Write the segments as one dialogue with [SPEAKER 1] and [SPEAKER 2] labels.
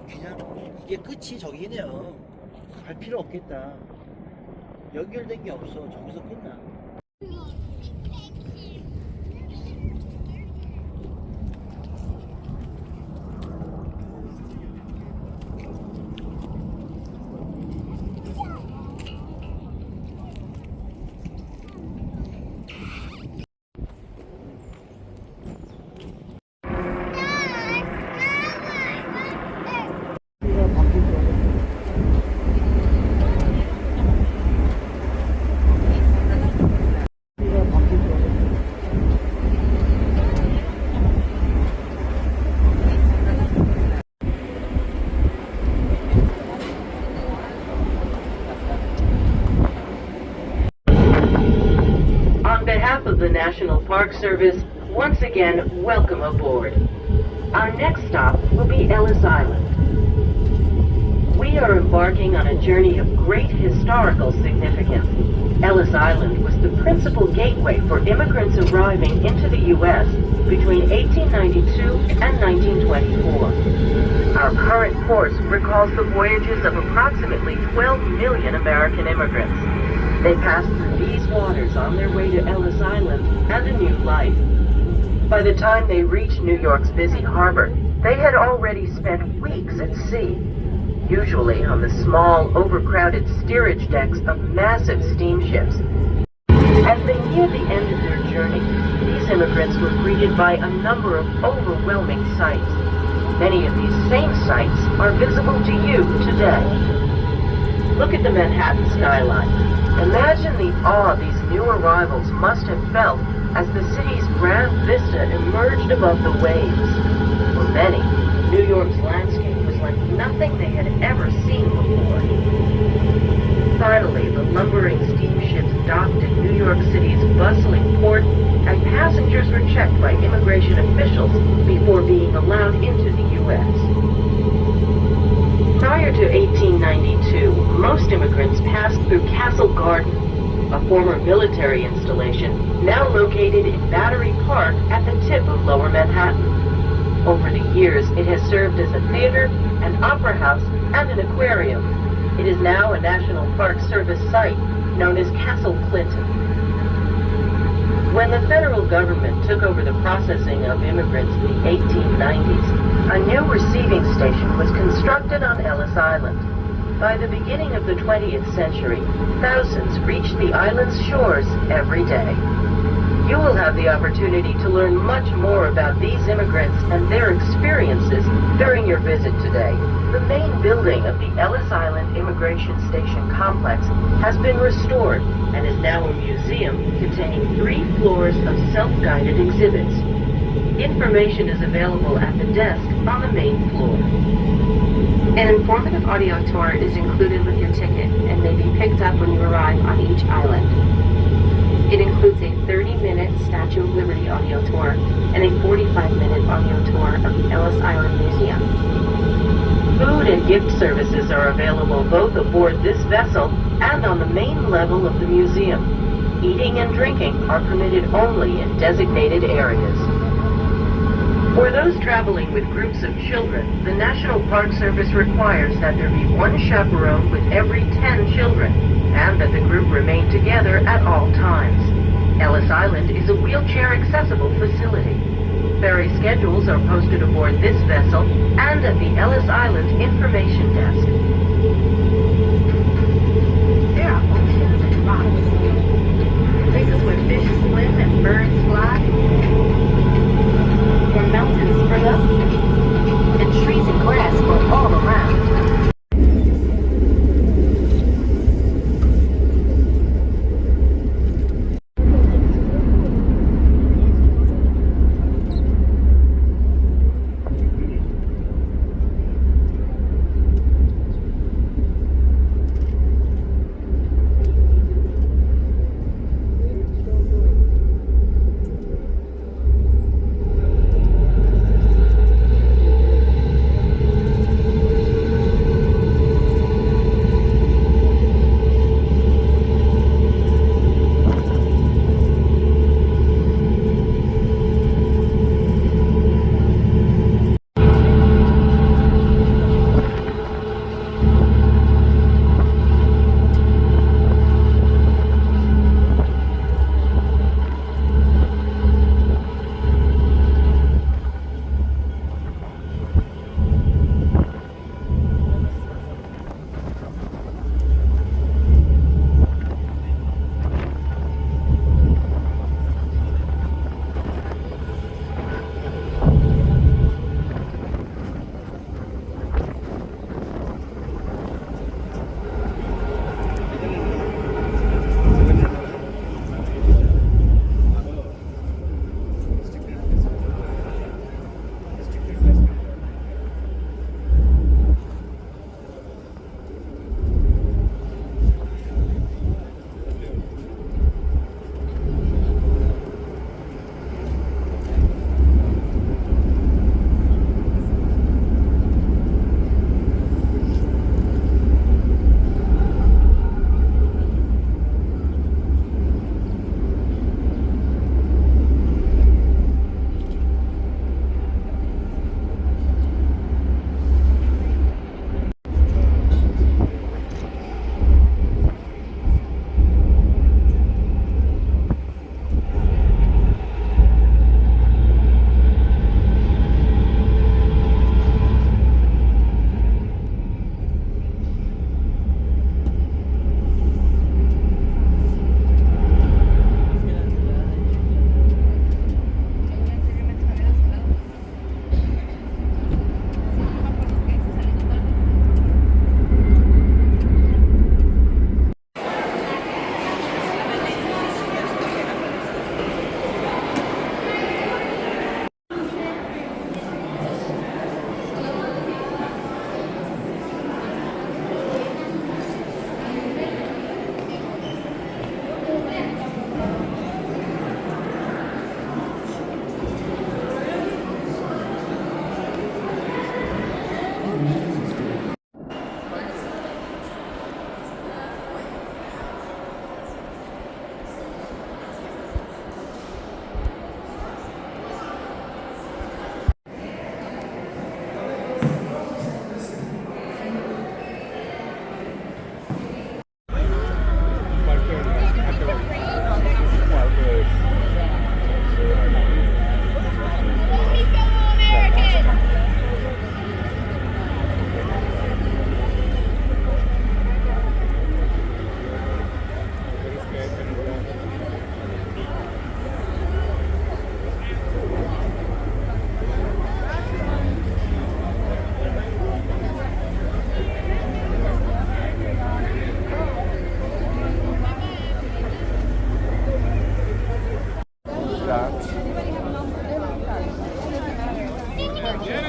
[SPEAKER 1] 그냥 이게 끝이 저기네요. 갈 필요 없겠다. 연결된 게 없어. 저기서 끝나.
[SPEAKER 2] On behalf of the National Park Service, once again, welcome aboard. Our next stop will be Ellis Island. We are embarking on a journey of great historical significance. Ellis Island was the principal gateway for immigrants arriving into the U.S. between 1892 and 1924. Our current course recalls the voyages of approximately 12 million American immigrants. They passed through these waters on their way to Ellis Island and a new life. By the time they reached New York's busy harbor, they had already spent weeks at sea, usually on the small, overcrowded steerage decks of massive steamships. As they neared the end of their journey, these immigrants were greeted by a number of overwhelming sights. Many of these same sights are visible to you today. Look at the Manhattan skyline. Imagine the awe these new arrivals must have felt as the city's grand vista emerged above the waves. For many, New York's landscape was like nothing they had ever seen before. Finally, the lumbering steamships docked at New York City's bustling port, and passengers were checked by immigration officials before being allowed into the U.S. Prior to 1892, most immigrants passed through Castle Garden, a former military installation now located in Battery Park at the tip of Lower Manhattan. Over the years, it has served as a theater, an opera house, and an aquarium. It is now a National Park Service site known as Castle Clinton. When the federal government took over the processing of immigrants in the 1890s, a new receiving station was constructed on Ellis Island. By the beginning of the 20th century, thousands reached the island's shores every day. You will have the opportunity to learn much more about these immigrants and their experiences during your visit today. The main building of the Ellis Island Immigration Station complex has been restored and is now a museum containing 3 floors of self-guided exhibits. Information is available at the desk on the main floor.
[SPEAKER 3] An informative audio tour is included with your ticket and may be picked up when you arrive on each island. It includes a 30-minute Statue of Liberty audio tour and a 45-minute audio tour of the Ellis Island Museum.
[SPEAKER 2] Food and gift services are available both aboard this vessel and on the main level of the museum. Eating and drinking are permitted only in designated areas. For those traveling with groups of children, the National Park Service requires that there be 1 chaperone with every 10 children, and that the group remain together at all times. Ellis Island is a wheelchair-accessible facility. Ferry schedules are posted aboard this vessel and at the Ellis Island Information Desk.
[SPEAKER 3] There are oceans and rocks, places where fish swim and birds fly, where mountains spring up, and trees and grass grow all around.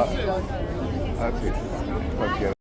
[SPEAKER 4] Ah, sí, cualquiera.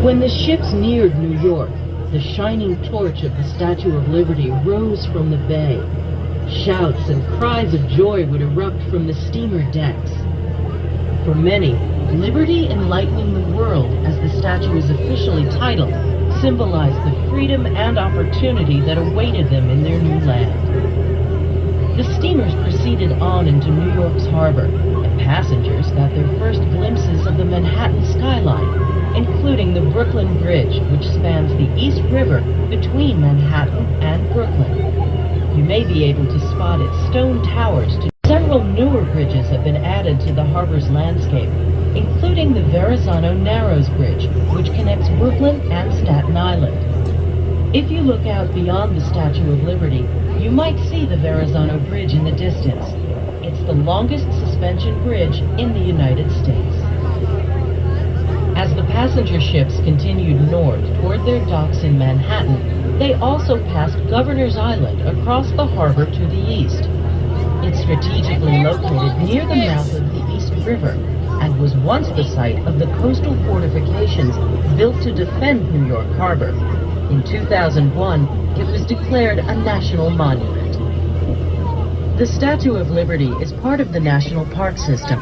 [SPEAKER 2] When the ships neared New York, the shining torch of the Statue of Liberty rose from the bay. Shouts and cries of joy would erupt from the steamer decks. For many, liberty enlightening the world, as the statue is officially titled, symbolized the freedom and opportunity that awaited them in their new land. The steamers proceeded on into New York's harbor, and passengers got their first glimpses of the Manhattan skyline, including the Brooklyn Bridge, which spans the East River between Manhattan and Brooklyn. You may be able to spot its stone towers. Several newer bridges have been added to the harbor's landscape, including the Verrazano Narrows Bridge, which connects Brooklyn and Staten Island. If you look out beyond the Statue of Liberty, you might see the Verrazano Bridge in the distance. It's the longest suspension bridge in the United States. As the passenger ships continued north toward their docks in Manhattan, they also passed Governor's Island across the harbor to the east. It's strategically located near the mouth of the East River and was once the site of the coastal fortifications built to defend New York Harbor. In 2001, it was declared a national monument. The Statue of Liberty is part of the National Park System.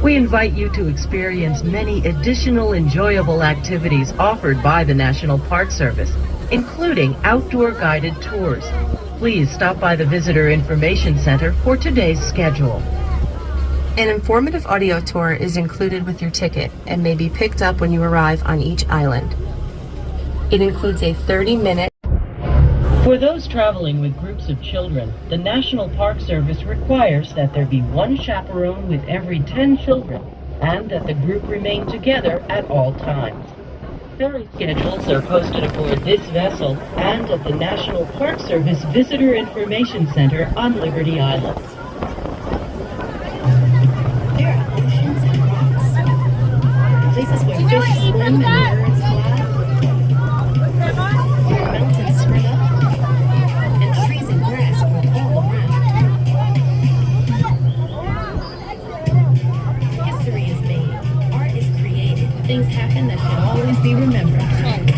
[SPEAKER 2] We invite you to experience many additional enjoyable activities offered by the National Park Service, including outdoor guided tours. Please stop by the Visitor Information Center for today's schedule.
[SPEAKER 3] An informative audio tour is included with your ticket and may be picked up when you arrive on each island. It includes a 30-minute.
[SPEAKER 2] For those traveling with groups of children, the National Park Service requires that there be one chaperone with every 10 children and that the group remain together at all times. Ferry schedules are posted aboard this vessel and at the National Park Service Visitor Information Center on Liberty Island.
[SPEAKER 5] There are oceans and rocks, places where fish swim and birds fly, where mountains spring up, and trees and grass grow all around. History is made, art is created, things happen that should always be remembered.